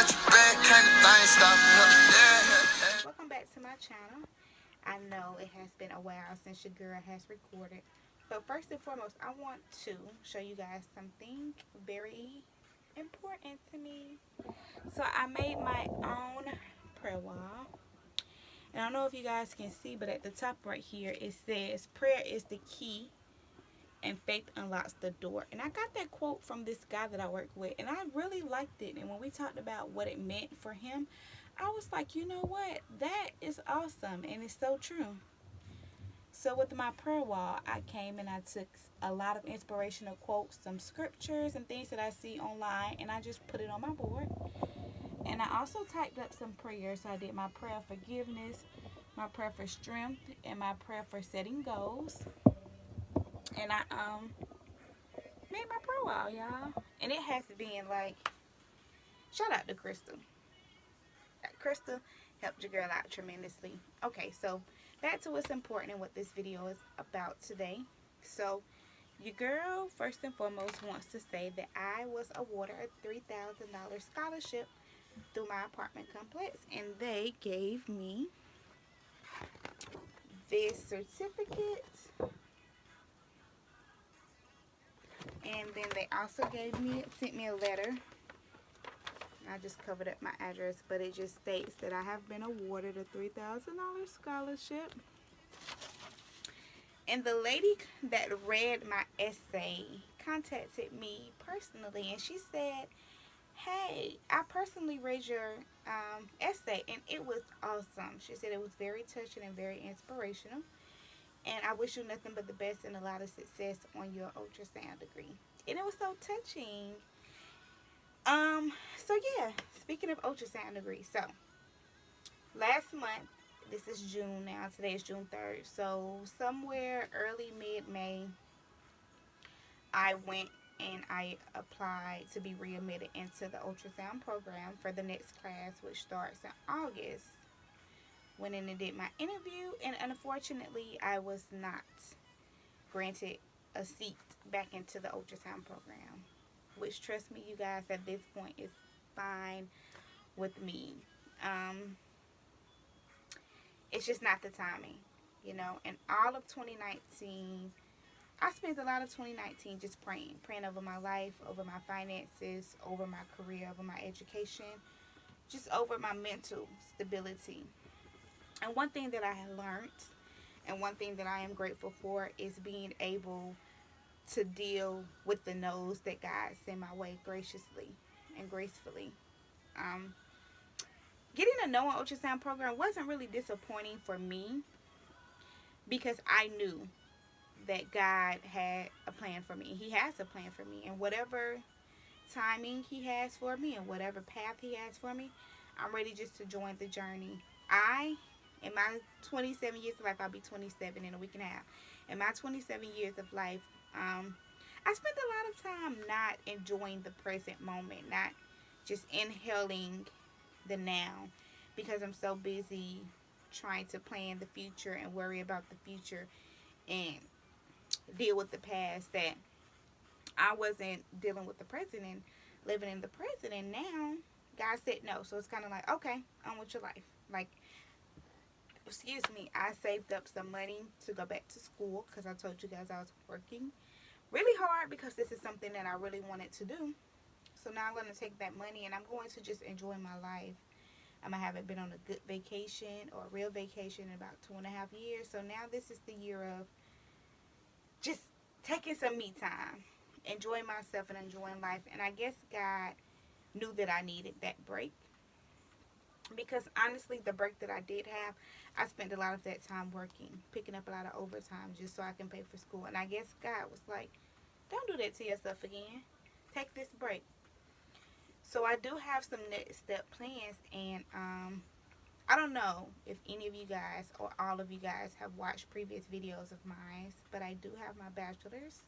Welcome back to my channel. I know it has been a while since your girl has recorded. But first and foremost, I want to show you guys something very important to me. So I made my own prayer wall. And I don't know if you guys can see, but at the top right here it says prayer is the key and faith unlocks the door. And I got that quote from this guy that I work with, and I really liked it. And when we talked about what it meant for him, I was like, you know what? That is awesome, and it's so true. So with my prayer wall, I came and I took a lot of inspirational quotes, some scriptures and things that I see online, and I just put it on my board. And I also typed up some prayers. So I did my prayer of forgiveness, my prayer for strength, and my prayer for setting goals. And I made my prayer wall, y'all. And it has been like, shout out to Crystal. Crystal helped your girl out tremendously. Okay, so back to what's important and what this video is about today. So your girl, first and foremost, wants to say that I was awarded a $3,000 scholarship through my apartment complex, and they gave me this certificate, and then they also sent me a letter. I just covered up my address, but it just states that I have been awarded a $3,000 scholarship. And the lady that read my essay contacted me personally, and she said, hey, I personally read your essay, and it was awesome. She said it was very touching and very inspirational, and I wish you nothing but the best and a lot of success on your ultrasound degree. And it was so touching. So yeah, speaking of ultrasound degree, so last month, this is June now, today is June 3rd, so somewhere early mid-May, I went and I applied to be readmitted into the ultrasound program for the next class, which starts in August. Went in and did my interview, and unfortunately I was not granted a seat back into the ultrasound program, which, trust me you guys, at this point is fine with me. It's just not the timing, you know. And all of 2019, I spent a lot of 2019 just praying over my life, over my finances, over my career, over my education, just over my mental stability. And one thing that I have learned, and one thing that I am grateful for, is being able to deal with the no's that God sent my way graciously and gracefully. Getting a no on ultrasound program wasn't really disappointing for me, because I knew that God had a plan for me. He has a plan for me, and whatever timing He has for me and whatever path He has for me, I'm ready just to join the journey. In my 27 years of life, I'll be 27 in a week and a half. In my 27 years of life, I spent a lot of time not enjoying the present moment, not just inhaling the now, because I'm so busy trying to plan the future and worry about the future and deal with the past, that I wasn't dealing with the present and living in the present. And now God said no, so it's kind of like, okay, on with your life. Like, excuse me, I saved up some money to go back to school, because I told you guys I was working really hard because this is something that I really wanted to do. So now I'm going to take that money and I'm going to just enjoy my life. I haven't been on a good vacation or a real vacation in about 2.5 years. So now this is the year of just taking some me time, enjoying myself and enjoying life. And I guess God knew that I needed that break, because honestly, the break that I did have, I spent a lot of that time working, picking up a lot of overtime just so I can pay for school. And I guess God was like, don't do that to yourself again. Take this break. So I do have some next step plans, and I don't know if any of you guys or all of you guys have watched previous videos of mine, but I do have my bachelor's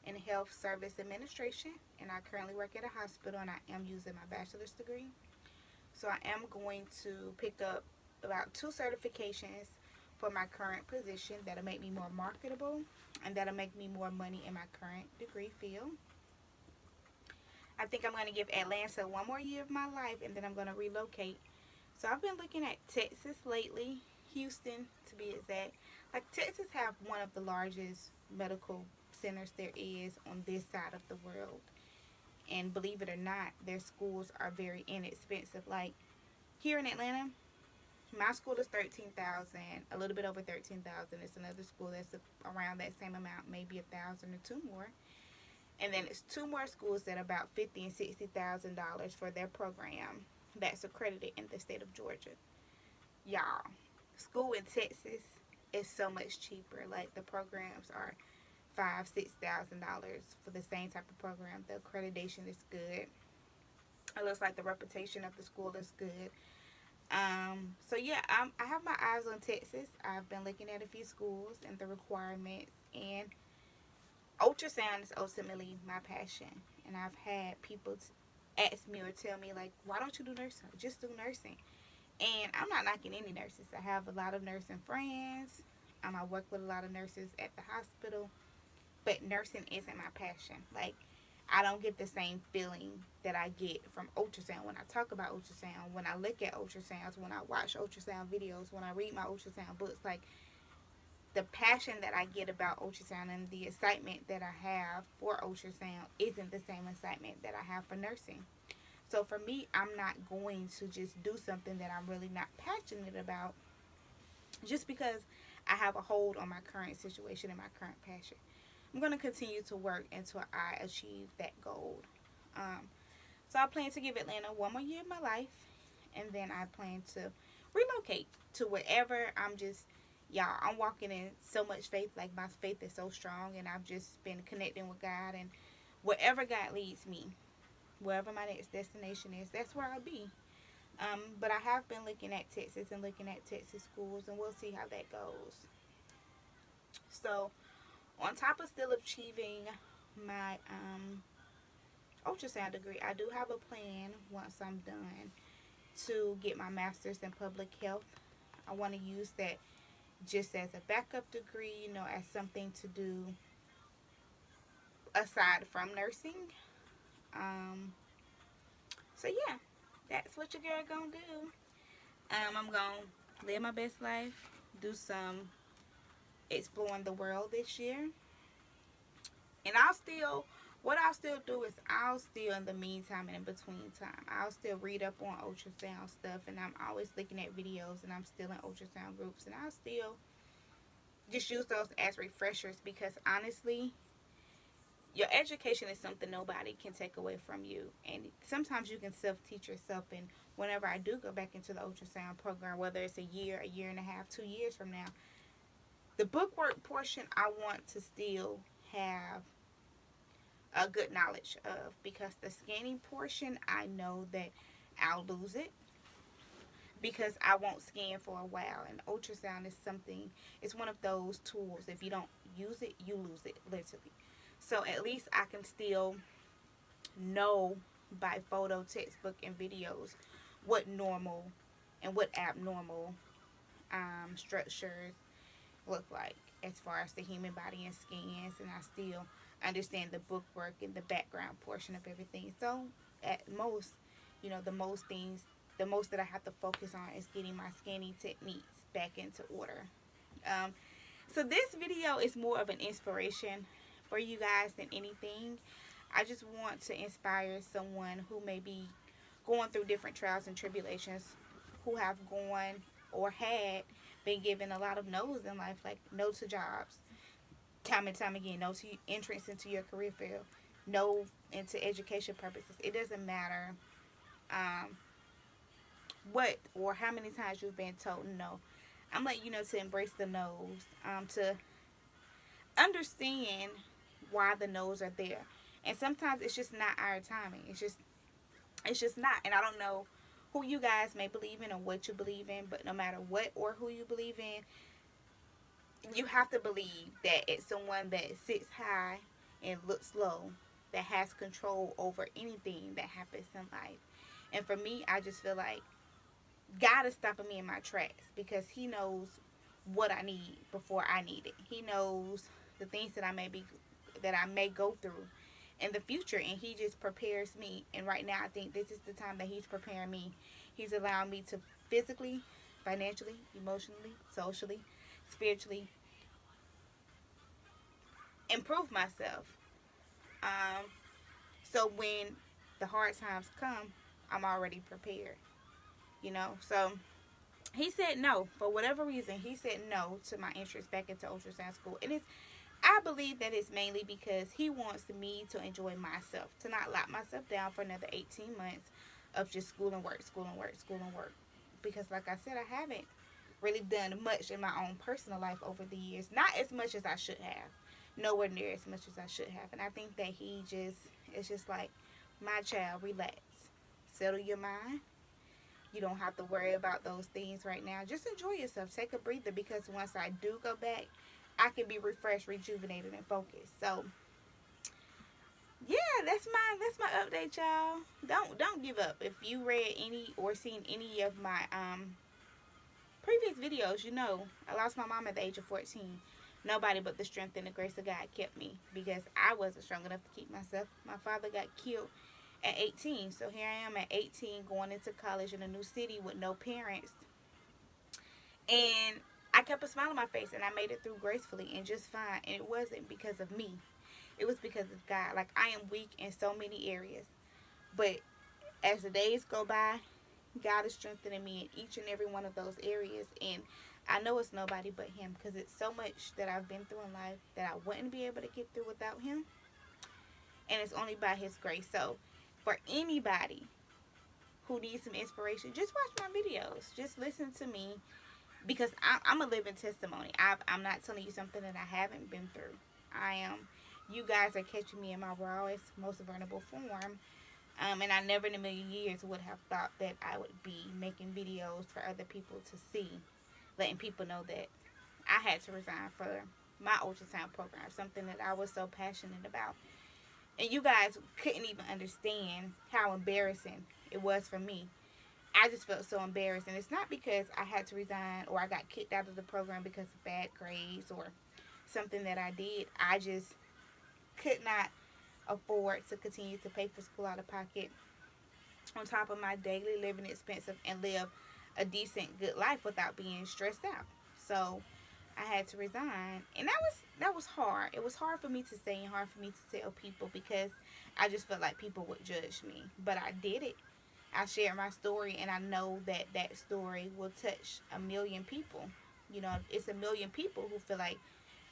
in health service administration, and I currently work at a hospital, and I am using my bachelor's degree. So I am going to pick up about 2 certifications for my current position that'll make me more marketable, and that'll make me more money in my current degree field. I think I'm going to give Atlanta one more year of my life, and then I'm going to relocate. So I've been looking at Texas lately, Houston to be exact. Like Texas have one of the largest medical centers there is on this side of the world. And believe it or not, their schools are very inexpensive. Like here in Atlanta, my school is 13,000, a little bit over 13,000. It's another school that's around that same amount, maybe 1,000 or two more. And then it's two more schools that are about $50,000 and $60,000 for their program that's accredited in the state of Georgia. Y'all, school in Texas is so much cheaper. Like the programs are $5,000, $6,000 for the same type of program. The accreditation is good. It looks like the reputation of the school is good. So yeah, I have my eyes on Texas. I've been looking at a few schools and the requirements, and ultrasound is ultimately my passion. And I've had people ask me or tell me like, why don't you do nursing? Just do nursing. And I'm not knocking any nurses. I have a lot of nursing friends. I work with a lot of nurses at the hospital, but nursing isn't my passion. Like, I don't get the same feeling that I get from ultrasound when I talk about ultrasound, when I look at ultrasounds, when I watch ultrasound videos, when I read my ultrasound books. Like, the passion that I get about ultrasound and the excitement that I have for ultrasound isn't the same excitement that I have for nursing. So for me, I'm not going to just do something that I'm really not passionate about just because I have a hold on my current situation and my current passion. I'm going to continue to work until I achieve that goal. Um, so I plan to give Atlanta one more year of my life, and then I plan to relocate to wherever y'all, I'm walking in so much faith. Like, my faith is so strong, and I've just been connecting with God, and wherever God leads me, wherever my next destination is, that's where I'll be. But I have been looking at Texas and looking at Texas schools, and we'll see how that goes. So, on top of still achieving my ultrasound degree, I do have a plan once I'm done to get my master's in public health. I want to use that just as a backup degree, as something to do aside from nursing. Um, so yeah, that's what your girl gonna do. I'm gonna live my best life, do some exploring the world this year, and what I'll still do is I'll still, in the meantime and in between time, I'll still read up on ultrasound stuff, and I'm always looking at videos, and I'm still in ultrasound groups, and I'll still just use those as refreshers, because honestly, your education is something nobody can take away from you. And sometimes you can self-teach yourself. And whenever I do go back into the ultrasound program, whether it's a year and a half, 2 years from now, the bookwork portion I want to still have a good knowledge of, because the scanning portion, I know that I'll lose it because I won't scan for a while. And ultrasound is something, it's one of those tools. If you don't use it, you lose it, literally. So at least I can still know by photo, textbook, and videos what normal and what abnormal structures look like as far as the human body and scans. And I still understand the bookwork and the background portion of everything. So at most, the most that I have to focus on is getting my scanning techniques back into order. Um, so this video is more of an inspiration for you guys than anything. I just want to inspire someone who may be going through different trials and tribulations, who have gone or had been given a lot of no's in life, like no to jobs, time and time again, no to entrance into your career field, no into education purposes. It doesn't matter what or how many times you've been told no. I'm letting you know to embrace the no's, to understand why the no's are there. And sometimes it's just not our timing. It's just not. And I don't know who you guys may believe in or what you believe in, but no matter what or who you believe in, you have to believe that it's someone that sits high and looks low, that has control over anything that happens in life. And for me, I just feel like God is stopping me in my tracks, because He knows what I need before I need it. He knows the things that I may go through, in the future, and he just prepares me. And right now I think this is the time that he's preparing me. He's allowing me to physically, financially, emotionally, socially, spiritually improve myself. Um, so when the hard times come, I'm already prepared. So he said no for whatever reason. He said no to my entrance back into ultrasound school, and I believe that it's mainly because he wants me to enjoy myself, to not lock myself down for another 18 months of just school and work, school and work, school and work. Because, like I said, I haven't really done much in my own personal life over the years. Not as much as I should have. Nowhere near as much as I should have. And I think that it's just like, my child, relax. Settle your mind. You don't have to worry about those things right now. Just enjoy yourself. Take a breather, because once I do go back, I can be refreshed, rejuvenated, and focused. So, yeah, that's my update, y'all. Don't give up. If you read any or seen any of my previous videos, I lost my mom at the age of 14. Nobody but the strength and the grace of God kept me, because I wasn't strong enough to keep myself. My father got killed at 18. So here I am at 18, going into college in a new city with no parents. And I kept a smile on my face, and I made it through gracefully and just fine. And it wasn't because of me. It was because of God. Like, I am weak in so many areas. But as the days go by, God is strengthening me in each and every one of those areas. And I know it's nobody but Him, because it's so much that I've been through in life that I wouldn't be able to get through without Him. And it's only by His grace. So for anybody who needs some inspiration, just watch my videos. Just listen to me, because I'm a living testimony. I'm not telling you something that I haven't been through. I am. You guys are catching me in my rawest, most vulnerable form. And I never in a million years would have thought that I would be making videos for other people to see, letting people know that I had to resign for my ultrasound program, something that I was so passionate about. And you guys couldn't even understand how embarrassing it was for me. I just felt so embarrassed. And it's not because I had to resign or I got kicked out of the program because of bad grades or something that I did. I just could not afford to continue to pay for school out of pocket, on top of my daily living expenses, and live a decent, good life without being stressed out. So I had to resign, and that was hard. It was hard for me to say and hard for me to tell people, because I just felt like people would judge me. But I did it. I shared my story, and I know that that story will touch a million people. It's a million people who feel like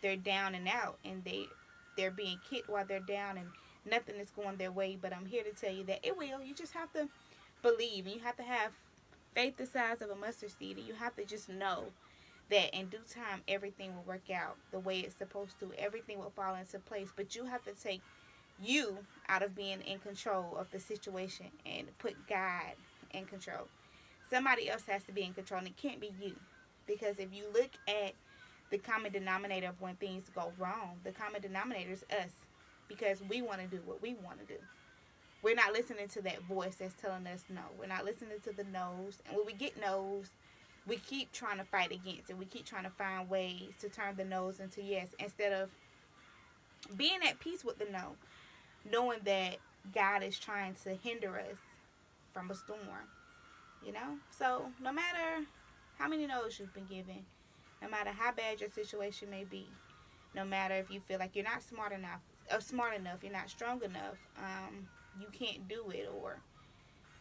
they're down and out, and they're being kicked while they're down, and nothing is going their way. But I'm here to tell you that it will. You just have to believe, and you have to have faith the size of a mustard seed, and you have to just know that in due time everything will work out the way it's supposed to. Everything will fall into place. But you have to take you out of being in control of the situation and put God in control. Somebody else has to be in control, and it can't be you. Because if you look at the common denominator of when things go wrong, the common denominator is us, because we want to do what we want to do. We're not listening to that voice that's telling us no. We're not listening to the no's. And when we get no's, we keep trying to fight against it. We keep trying to find ways to turn the no's into yes, instead of being at peace with the no, knowing that God is trying to hinder us from a storm. So no matter how many no's you've been given, no matter how bad your situation may be, no matter if you feel like you're not smart enough, you're not strong enough, you can't do it. Or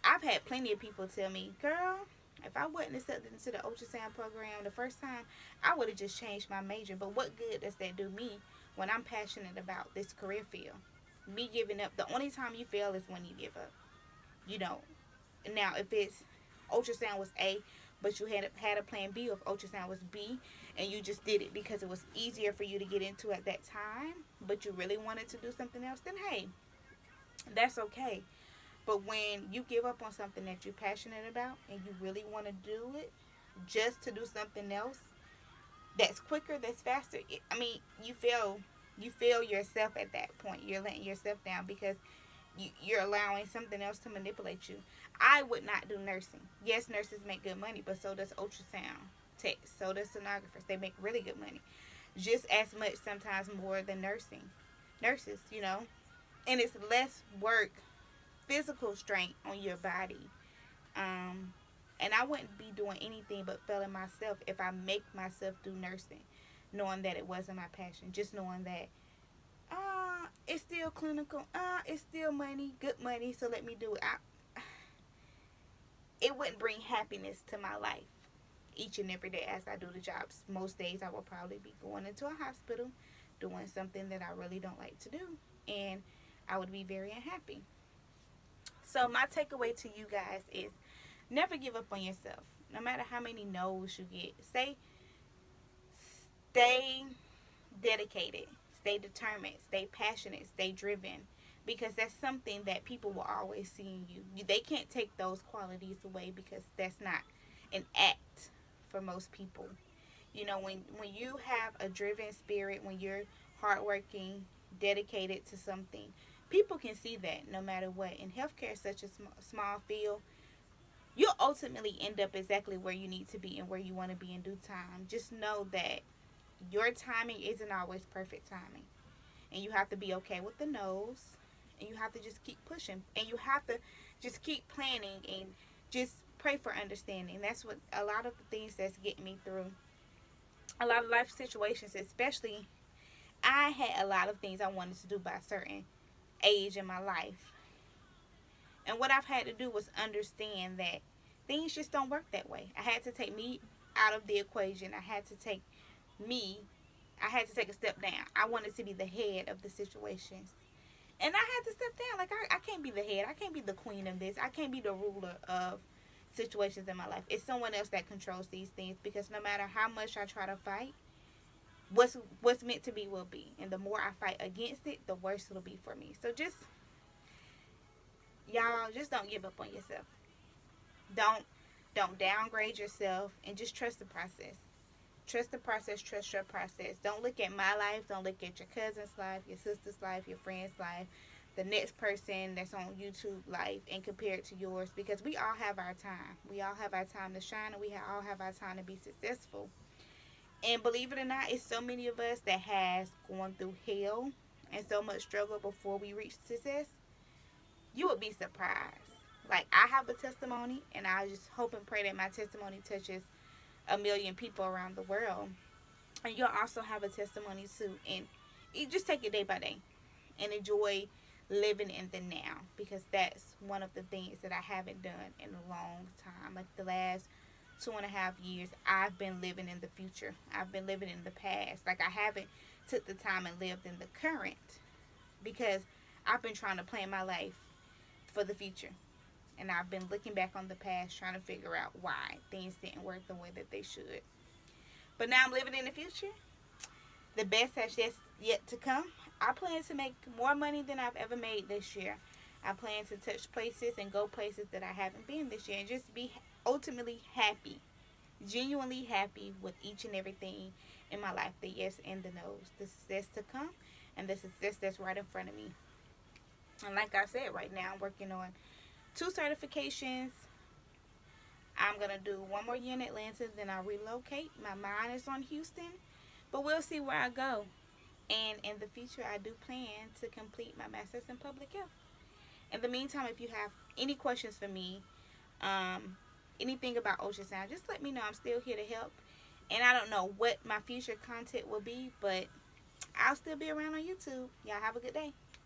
I've had plenty of people tell me, girl, if I wasn't accepted into the ultrasound program the first time, I would have just changed my major. But what good does that do me when I'm passionate about this career field? Me giving up, the only time you fail is when you give up. You know, now if it's ultrasound was A, but you had a plan B, or if ultrasound was B, and you just did it because it was easier for you to get into at that time, but you really wanted to do something else, then hey, that's okay. But when you give up on something that you're passionate about and you really want to do it just to do something else that's quicker, that's faster, you feel yourself at that point. You're letting yourself down, because you're allowing something else to manipulate you. I would not do nursing. Yes, nurses make good money, but so does ultrasound techs, so does sonographers. They make really good money, just as much, sometimes more than nurses. and it's less work, physical strain on your body. Um, and I wouldn't be doing anything but failing myself if I make myself do nursing, knowing that it wasn't my passion. Just knowing that it's still clinical. It's still money, good money. So let me do it. It wouldn't bring happiness to my life each and every day as I do the jobs. Most days I will probably be going into a hospital, doing something that I really don't like to do, and I would be very unhappy. So my takeaway to you guys is never give up on yourself. No matter how many no's you get, stay dedicated, stay determined, stay passionate, stay driven, because that's something that people will always see in you. They can't take those qualities away because that's not an act for most people. You know, when you have a driven spirit, when you're hardworking, dedicated to something, people can see that no matter what. In healthcare, such a small field, you'll ultimately end up exactly where you need to be and where you want to be in due time. Just know that your timing isn't always perfect timing, and you have to be okay with the no's, and you have to just keep pushing, and you have to just keep planning and just pray for understanding. That's what a lot of the things that's getting me through a lot of life situations, especially. I had a lot of things I wanted to do by a certain age in my life, and what I've had to do was understand that things just don't work that way. I had to take me out of the equation. Me I had to take a step down. I wanted to be the head of the situations. And I had to step down. Like, I can't be the head. I can't be the queen of this. I can't be the ruler of situations in my life. It's someone else that controls these things, because no matter how much I try to fight, what's meant to be will be. And the more I fight against it, the worse it'll be for me. So just, y'all, just don't give up on yourself. Don't don't downgrade yourself, and just trust the process. Trust the process, trust your process. Don't look at my life, don't look at your cousin's life, your sister's life, your friend's life, the next person that's on YouTube life, and compare it to yours, because we all have our time. We all have our time to shine, and all have our time to be successful. And believe it or not, it's so many of us that has gone through hell and so much struggle before we reach success. You would be surprised. Like, I have a testimony, and I just hope and pray that my testimony touches a million people around the world. And you'll also have a testimony too. And you just take it day by day and enjoy living in the now, because that's one of the things that I haven't done in a long time. Like, the last 2.5 years, I've been living in the future. I've been living in the past. Like, I haven't took the time and lived in the current, because I've been trying to plan my life for the future. And I've been looking back on the past, trying to figure out why things didn't work the way that they should. But now I'm living in the future. The best has just yet to come. I plan to make more money than I've ever made this year. I plan to touch places and go places that I haven't been this year, and just be ultimately happy, genuinely happy with each and everything in my life. The yes and the no's. The success to come, and the success that's right in front of me. And like I said, right now I'm working on 2 certifications. I'm going to do one more year in Atlanta, then I'll relocate. My mind is on Houston, but we'll see where I go. And in the future, I do plan to complete my master's in public health. In the meantime, if you have any questions for me, anything about ultrasound, just let me know. I'm still here to help. And I don't know what my future content will be, but I'll still be around on YouTube. Y'all have a good day.